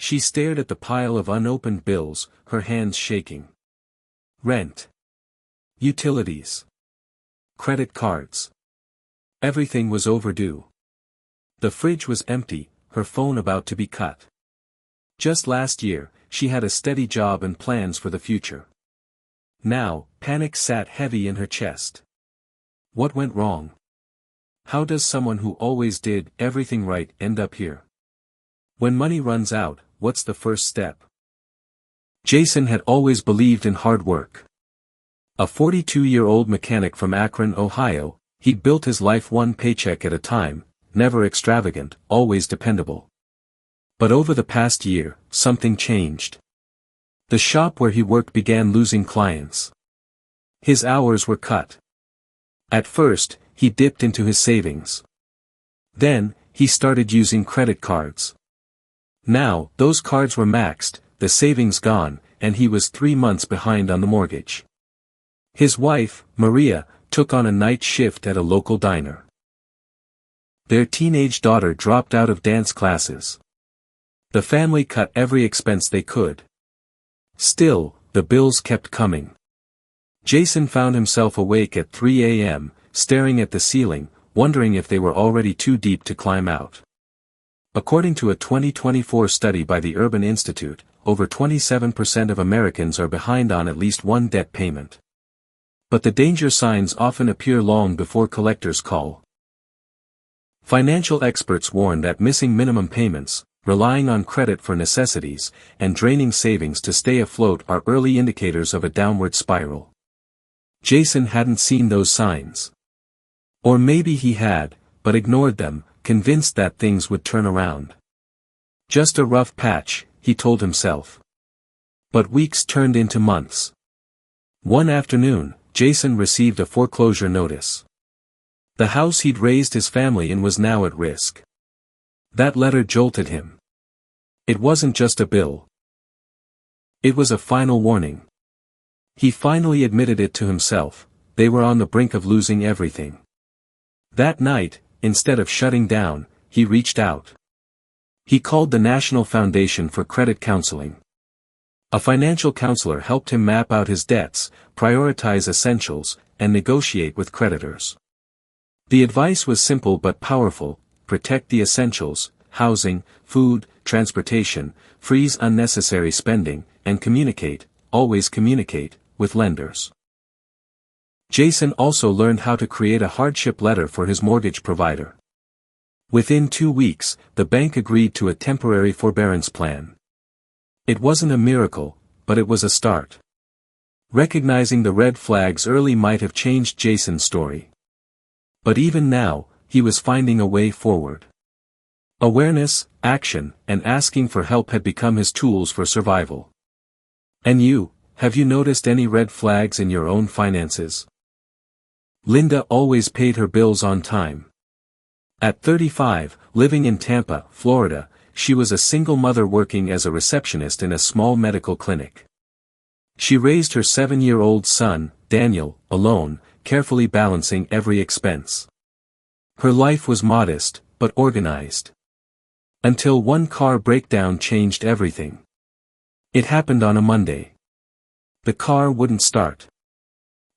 She stared at the pile of unopened bills, her hands shaking. Rent. Utilities. Credit cards. Everything was overdue. The fridge was empty, her phone about to be cut. Just last year, she had a steady job and plans for the future. Now, panic sat heavy in her chest. What went wrong? How does someone who always did everything right end up here? When money runs out, what's the first step? Jason had always believed in hard work. A 42-year-old mechanic from Akron, Ohio, he'd built his life one paycheck at a time, never extravagant, always dependable. But over the past year, something changed. The shop where he worked began losing clients. His hours were cut. At first, he dipped into his savings. Then, he started using credit cards. Now, those cards were maxed, the savings gone, and he was 3 months behind on the mortgage. His wife, Maria, took on a night shift at a local diner. Their teenage daughter dropped out of dance classes. The family cut every expense they could. Still, the bills kept coming. Jason found himself awake at 3 a.m., staring at the ceiling, wondering if they were already too deep to climb out. According to a 2024 study by the Urban Institute, over 27% of Americans are behind on at least one debt payment. But the danger signs often appear long before collectors call. Financial experts warn that missing minimum payments, relying on credit for necessities, and draining savings to stay afloat are early indicators of a downward spiral. Jason hadn't seen those signs. Or maybe he had, but ignored them, convinced that things would turn around. Just a rough patch, he told himself. But weeks turned into months. One afternoon, Jason received a foreclosure notice. The house he'd raised his family in was now at risk. That letter jolted him. It wasn't just a bill. It was a final warning. He finally admitted it to himself, they were on the brink of losing everything. That night, instead of shutting down, he reached out. He called the National Foundation for Credit Counseling. A financial counselor helped him map out his debts, prioritize essentials, and negotiate with creditors. The advice was simple but powerful: protect the essentials, housing, food, transportation, freeze unnecessary spending, and communicate, always communicate, with lenders. Jason also learned how to create a hardship letter for his mortgage provider. Within 2 weeks, the bank agreed to a temporary forbearance plan. It wasn't a miracle, but it was a start. Recognizing the red flags early might have changed Jason's story. But even now, he was finding a way forward. Awareness, action, and asking for help had become his tools for survival. And you, have you noticed any red flags in your own finances? Linda always paid her bills on time. At 35, living in Tampa, Florida, she was a single mother working as a receptionist in a small medical clinic. She raised her 7-year-old son, Daniel, alone, carefully balancing every expense. Her life was modest, but organized. Until one car breakdown changed everything. It happened on a Monday. The car wouldn't start.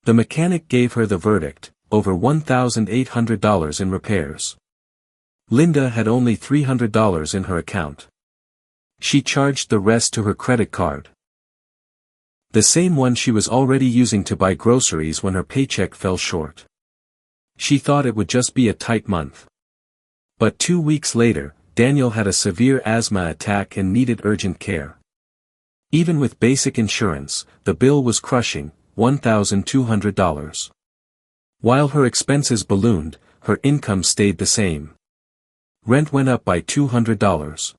The mechanic gave her the verdict: over $1,800 in repairs. Linda had only $300 in her account. She charged the rest to her credit card. The same one she was already using to buy groceries when her paycheck fell short. She thought it would just be a tight month. But 2 weeks later, Daniel had a severe asthma attack and needed urgent care. Even with basic insurance, the bill was crushing: $1,200. While her expenses ballooned, her income stayed the same. Rent went up by $200.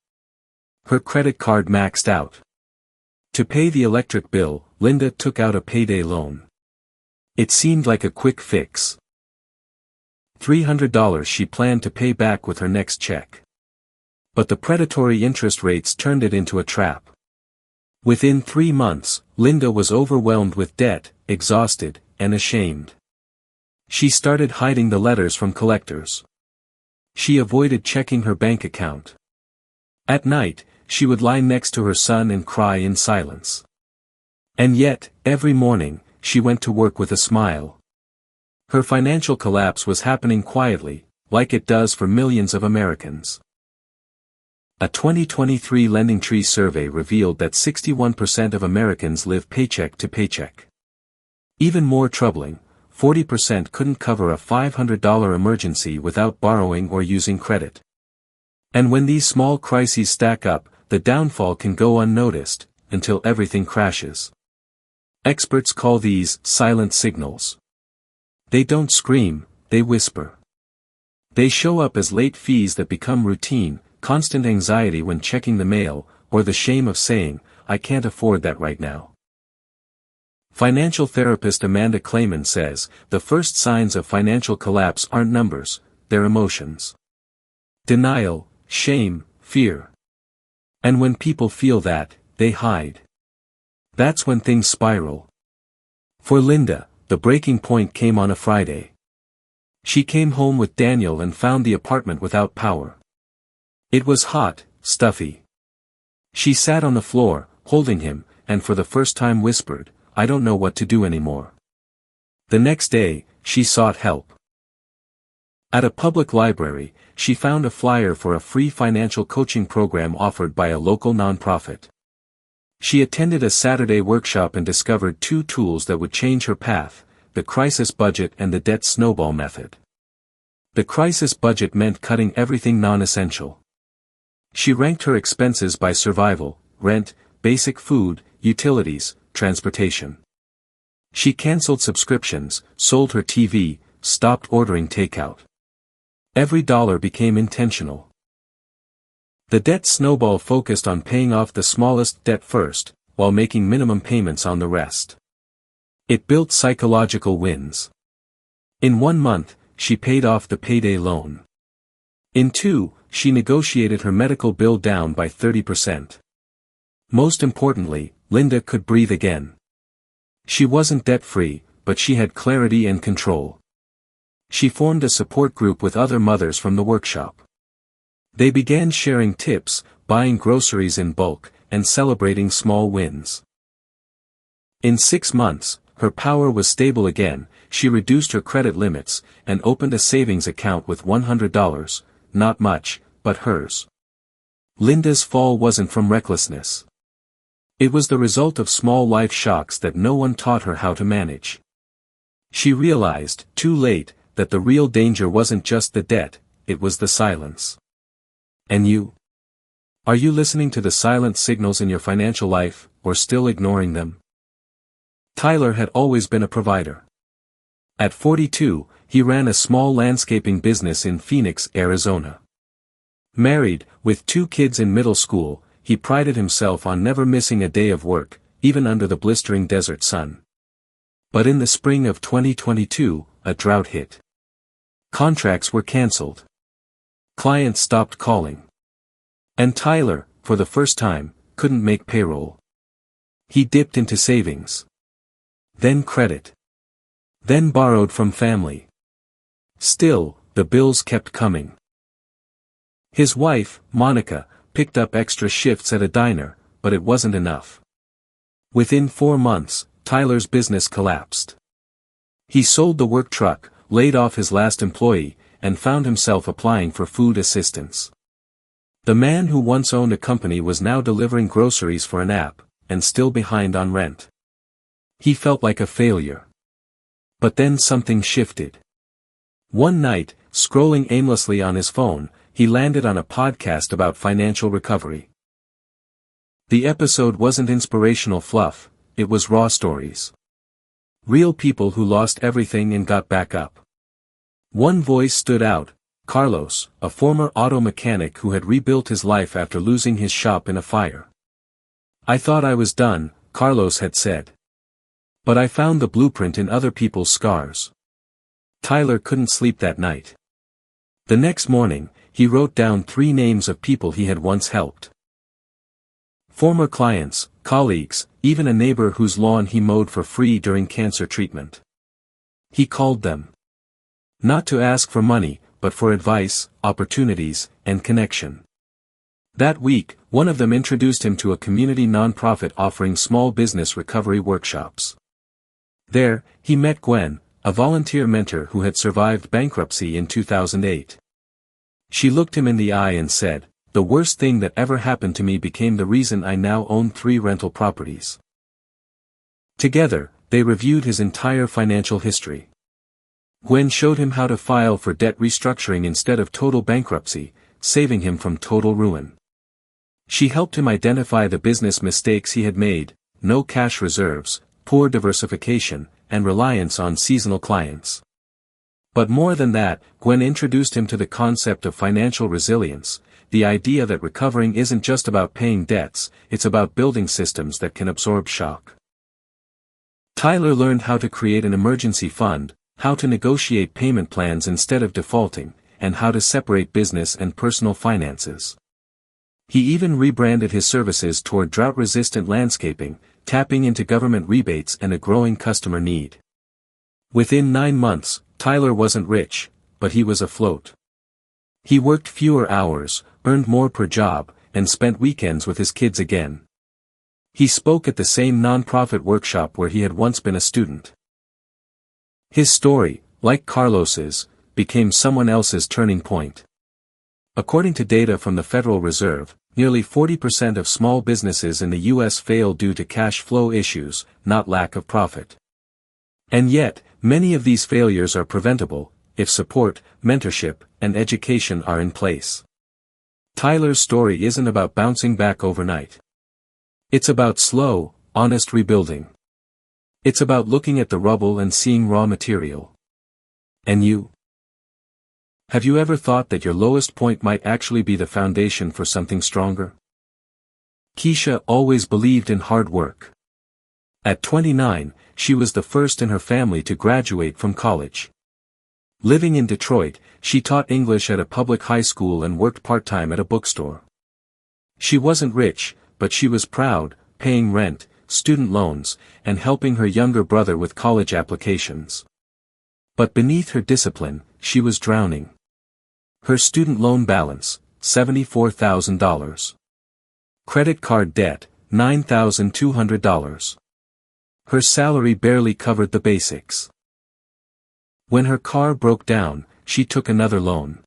Her credit card maxed out. To pay the electric bill, Linda took out a payday loan. It seemed like a quick fix. $300 she planned to pay back with her next check. But the predatory interest rates turned it into a trap. Within 3 months, Linda was overwhelmed with debt, exhausted, and ashamed. She started hiding the letters from collectors. She avoided checking her bank account. At night, she would lie next to her son and cry in silence. And yet, every morning, she went to work with a smile. Her financial collapse was happening quietly, like it does for millions of Americans. A 2023 LendingTree survey revealed that 61% of Americans live paycheck to paycheck. Even more troubling, 40% couldn't cover a $500 emergency without borrowing or using credit. And when these small crises stack up, the downfall can go unnoticed, until everything crashes. Experts call these silent signals. They don't scream, they whisper. They show up as late fees that become routine, constant anxiety when checking the mail, or the shame of saying, "I can't afford that right now." Financial therapist Amanda Clayman says, the first signs of financial collapse aren't numbers, they're emotions. Denial, shame, fear. And when people feel that, they hide. That's when things spiral. For Linda, the breaking point came on a Friday. She came home with Daniel and found the apartment without power. It was hot, stuffy. She sat on the floor, holding him, and for the first time whispered, "I don't know what to do anymore." The next day, she sought help. At a public library, she found a flyer for a free financial coaching program offered by a local nonprofit. She attended a Saturday workshop and discovered two tools that would change her path: the crisis budget and the debt snowball method. The crisis budget meant cutting everything non-essential. She ranked her expenses by survival: rent, basic food, utilities, transportation. She canceled subscriptions, sold her TV, stopped ordering takeout. Every dollar became intentional. The debt snowball focused on paying off the smallest debt first, while making minimum payments on the rest. It built psychological wins. In 1 month, she paid off the payday loan. In 2, she negotiated her medical bill down by 30%. Most importantly, Linda could breathe again. She wasn't debt-free, but she had clarity and control. She formed a support group with other mothers from the workshop. They began sharing tips, buying groceries in bulk, and celebrating small wins. In 6 months, her power was stable again. She reduced her credit limits, and opened a savings account with $100, not much, but hers. Linda's fall wasn't from recklessness. It was the result of small life shocks that no one taught her how to manage. She realized, too late, that the real danger wasn't just the debt, it was the silence. And you? Are you listening to the silent signals in your financial life, or still ignoring them? Tyler had always been a provider. At 42, he ran a small landscaping business in Phoenix, Arizona. Married, with 2 kids in middle school, he prided himself on never missing a day of work, even under the blistering desert sun. But in the spring of 2022, a drought hit. Contracts were canceled. Clients stopped calling. And Tyler, for the first time, couldn't make payroll. He dipped into savings. Then credit. Then borrowed from family. Still, the bills kept coming. His wife, Monica, picked up extra shifts at a diner, but it wasn't enough. Within 4 months, Tyler's business collapsed. He sold the work truck, laid off his last employee, and found himself applying for food assistance. The man who once owned a company was now delivering groceries for an app, and still behind on rent. He felt like a failure. But then something shifted. One night, scrolling aimlessly on his phone, he landed on a podcast about financial recovery. The episode wasn't inspirational fluff, it was raw stories. Real people who lost everything and got back up. One voice stood out: Carlos, a former auto mechanic who had rebuilt his life after losing his shop in a fire. "I thought I was done," Carlos had said. "But I found the blueprint in other people's scars." Tyler couldn't sleep that night. The next morning, he wrote down 3 names of people he had once helped. Former clients, colleagues, even a neighbor whose lawn he mowed for free during cancer treatment. He called them. Not to ask for money, but for advice, opportunities, and connection. That week, one of them introduced him to a community nonprofit offering small business recovery workshops. There, he met Gwen, a volunteer mentor who had survived bankruptcy in 2008. She looked him in the eye and said, "The worst thing that ever happened to me became the reason I now own 3 rental properties." Together, they reviewed his entire financial history. Gwen showed him how to file for debt restructuring instead of total bankruptcy, saving him from total ruin. She helped him identify the business mistakes he had made: no cash reserves, poor diversification, and reliance on seasonal clients. But more than that, Gwen introduced him to the concept of financial resilience, the idea that recovering isn't just about paying debts, it's about building systems that can absorb shock. Tyler learned how to create an emergency fund, how to negotiate payment plans instead of defaulting, and how to separate business and personal finances. He even rebranded his services toward drought-resistant landscaping, tapping into government rebates and a growing customer need. Within 9 months, Tyler wasn't rich, but he was afloat. He worked fewer hours, earned more per job, and spent weekends with his kids again. He spoke at the same nonprofit workshop where he had once been a student. His story, like Carlos's, became someone else's turning point. According to data from the Federal Reserve, nearly 40% of small businesses in the U.S. fail due to cash flow issues, not lack of profit. And yet, many of these failures are preventable, if support, mentorship, and education are in place. Tyler's story isn't about bouncing back overnight. It's about slow, honest rebuilding. It's about looking at the rubble and seeing raw material. And you? Have you ever thought that your lowest point might actually be the foundation for something stronger? Keisha always believed in hard work. At 29, she was the first in her family to graduate from college. Living in Detroit, she taught English at a public high school and worked part-time at a bookstore. She wasn't rich, but she was proud, paying rent, student loans, and helping her younger brother with college applications. But beneath her discipline, she was drowning. Her student loan balance, $74,000. Credit card debt, $9,200. Her salary barely covered the basics. When her car broke down, she took another loan.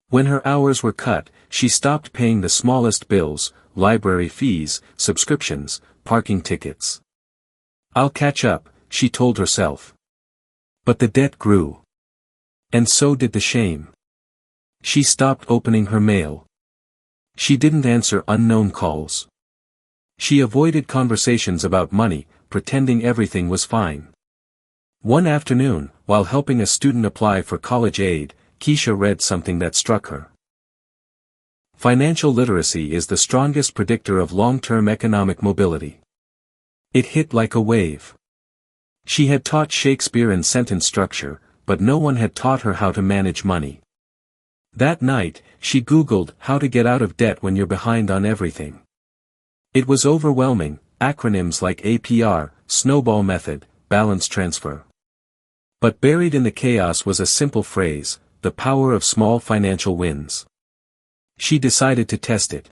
When her hours were cut, she stopped paying the smallest bills, library fees, subscriptions, parking tickets. "I'll catch up," she told herself. But the debt grew. And so did the shame. She stopped opening her mail. She didn't answer unknown calls. She avoided conversations about money, pretending everything was fine. One afternoon, while helping a student apply for college aid, Keisha read something that struck her. Financial literacy is the strongest predictor of long-term economic mobility. It hit like a wave. She had taught Shakespeare and sentence structure, but no one had taught her how to manage money. That night, she Googled how to get out of debt when you're behind on everything. It was overwhelming, acronyms like APR, snowball method, balance transfer. But buried in the chaos was a simple phrase: the power of small financial wins. She decided to test it.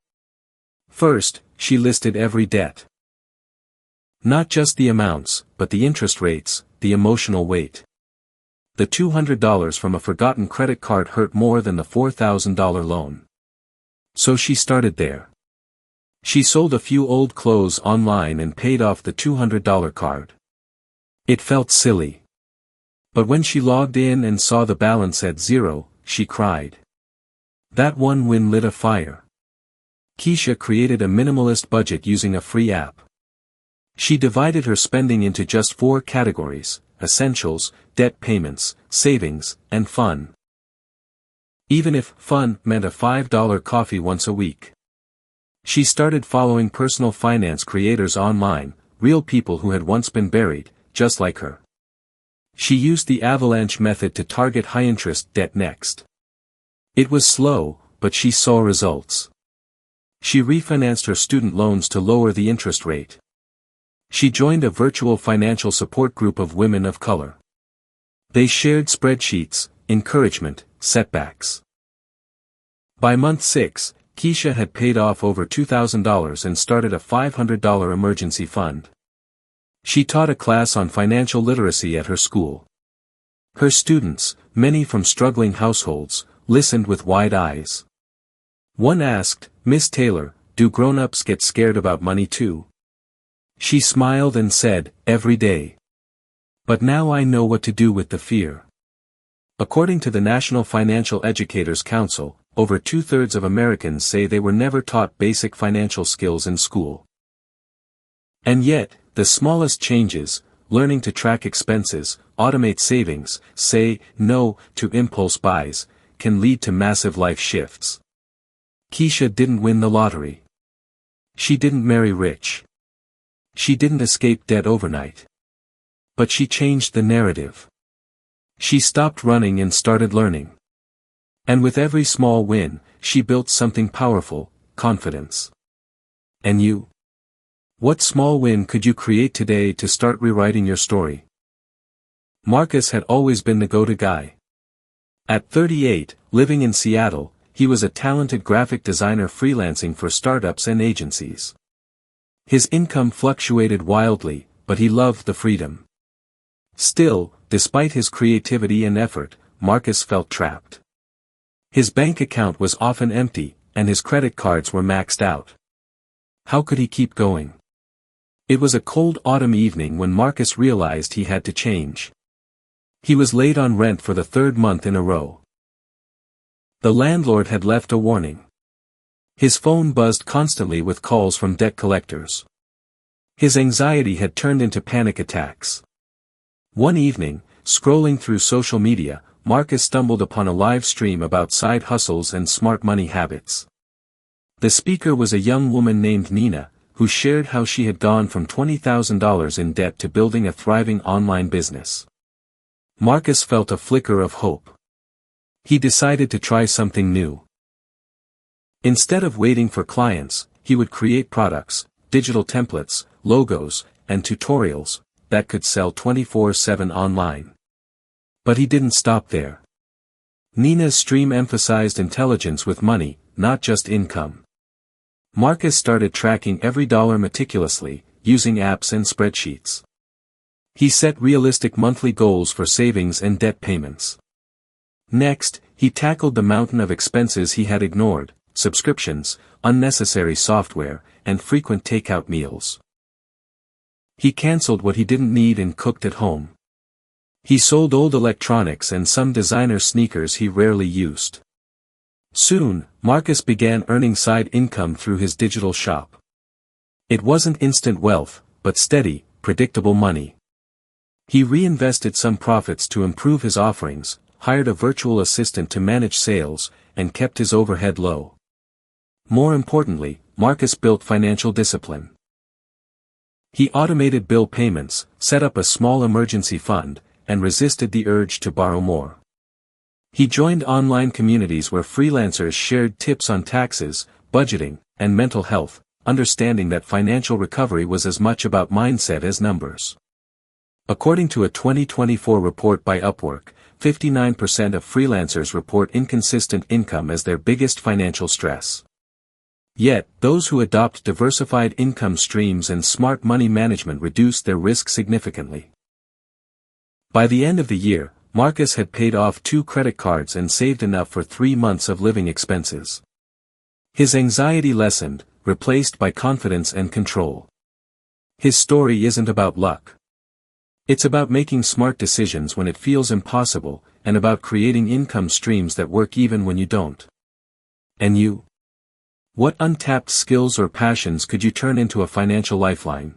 First, she listed every debt. Not just the amounts, but the interest rates, the emotional weight. The $200 from a forgotten credit card hurt more than the $4,000 loan. So she started there. She sold a few old clothes online and paid off the $200 card. It felt silly. But when she logged in and saw the balance at zero, she cried. That one win lit a fire. Keisha created a minimalist budget using a free app. She divided her spending into just 4 categories: essentials, debt payments, savings, and fun. Even if fun meant a $5 coffee once a week. She started following personal finance creators online, real people who had once been buried, just like her. She used the avalanche method to target high-interest debt next. It was slow, but she saw results. She refinanced her student loans to lower the interest rate. She joined a virtual financial support group of women of color. They shared spreadsheets, encouragement, setbacks. By month 6, Keisha had paid off over $2,000 and started a $500 emergency fund. She taught a class on financial literacy at her school. Her students, many from struggling households, listened with wide eyes. One asked, "Miss Taylor, do grown-ups get scared about money too?" She smiled and said, "Every day. But now I know what to do with the fear." According to the National Financial Educators Council, over 2/3 of Americans say they were never taught basic financial skills in school. And yet, the smallest changes, learning to track expenses, automate savings, say no to impulse buys, can lead to massive life shifts. Keisha didn't win the lottery. She didn't marry rich. She didn't escape debt overnight. But she changed the narrative. She stopped running and started learning. And with every small win, she built something powerful, confidence. And you? What small win could you create today to start rewriting your story? Marcus had always been the go-to guy. At 38, living in Seattle, he was a talented graphic designer freelancing for startups and agencies. His income fluctuated wildly, but he loved the freedom. Still, despite his creativity and effort, Marcus felt trapped. His bank account was often empty, and his credit cards were maxed out. How could he keep going? It was a cold autumn evening when Marcus realized he had to change. He was late on rent for the third month in a row. The landlord had left a warning. His phone buzzed constantly with calls from debt collectors. His anxiety had turned into panic attacks. One evening, scrolling through social media, Marcus stumbled upon a live stream about side hustles and smart money habits. The speaker was a young woman named Nina, who shared how she had gone from $20,000 in debt to building a thriving online business. Marcus felt a flicker of hope. He decided to try something new. Instead of waiting for clients, he would create products, digital templates, logos, and tutorials that could sell 24/7 online. But he didn't stop there. Nina's stream emphasized intelligence with money, not just income. Marcus started tracking every dollar meticulously, using apps and spreadsheets. He set realistic monthly goals for savings and debt payments. Next, he tackled the mountain of expenses he had ignored: subscriptions, unnecessary software, and frequent takeout meals. He canceled what he didn't need and cooked at home. He sold old electronics and some designer sneakers he rarely used. Soon, Marcus began earning side income through his digital shop. It wasn't instant wealth, but steady, predictable money. He reinvested some profits to improve his offerings, hired a virtual assistant to manage sales, and kept his overhead low. More importantly, Marcus built financial discipline. He automated bill payments, set up a small emergency fund, and resisted the urge to borrow more. He joined online communities where freelancers shared tips on taxes, budgeting, and mental health, understanding that financial recovery was as much about mindset as numbers. According to a 2024 report by Upwork, 59% of freelancers report inconsistent income as their biggest financial stress. Yet, those who adopt diversified income streams and smart money management reduce their risk significantly. By the end of the year, Marcus had paid off 2 credit cards and saved enough for 3 months of living expenses. His anxiety lessened, replaced by confidence and control. His story isn't about luck. It's about making smart decisions when it feels impossible, and about creating income streams that work even when you don't. And you? What untapped skills or passions could you turn into a financial lifeline?